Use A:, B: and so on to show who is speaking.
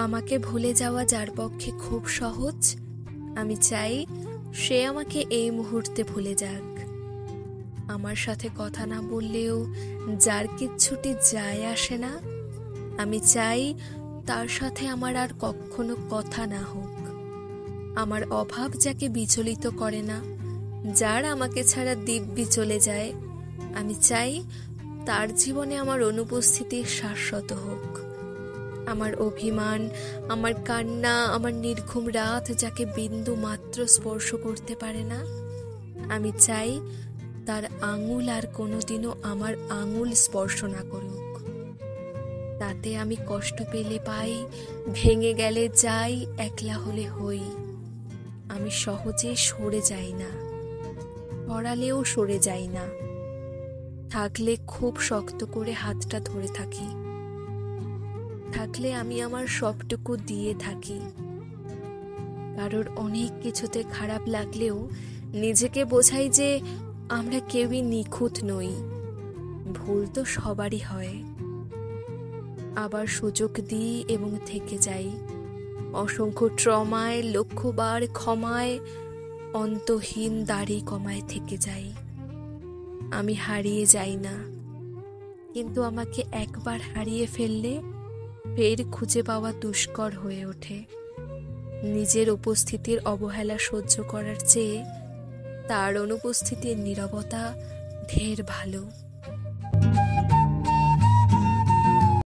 A: আমাকে ভুলে যাওয়া যার পক্ষে খুব সহজ, আমি চাই সে আমাকে এই মুহূর্তে ভুলে যাক। আমার সাথে কথা না বললেও যার কিচ্ছুটি যায় আসে না, আমি চাই তার সাথে আমার আর কখনো কথা না হোক। আমার অভাব যাকে বিচলিত করে না, যার আমাকে ছাড়া দিব্যি চলে যায়, আমি চাই তার জীবনে আমার অনুপস্থিতি শাশ্বত হোক। আমার অভিমান, আমার কান্না, আমার নির্ঘুম রাত যাকে বিন্দু মাত্র স্পর্শ করতে পারে না, আমি চাই তার আঙুল আর কোনোদিনও আমার আঙুল স্পর্শ না করুক। তাতে আমি কষ্ট পেলে পাই, ভেঙে গেলে যাই, একলা হলে হই। আমি সহজে সরে যাই না, পড়ালেও সরে যাই না, থাকলে খুব শক্ত করে হাতটা ধরে থাকি, থাকলে আমি আমার সবটুকু দিয়ে থাকি। কারোর অনেক কিছুতে খারাপ লাগলেও নিজেকে বোঝাই যে আমরা কেউই নিখুঁত নই, ভুল তো সবারই হয়। আবার সুযোগ দিই এবং থেকে যাই, অসংখ্য ট্রমায়, লক্ষ্যবার ক্ষমায়, অন্তহীন দাড়ি কমায় থেকে যাই। আমি হারিয়ে যাই না, কিন্তু আমাকে একবার হারিয়ে ফেললে ফের খুঁজে পাওয়া দুষ্কর হয়ে ওঠে। নিজের উপস্থিতির অবহেলা সহ্য করার চেয়ে তার অনুপস্থিতির নীরবতা ঢের ভালো।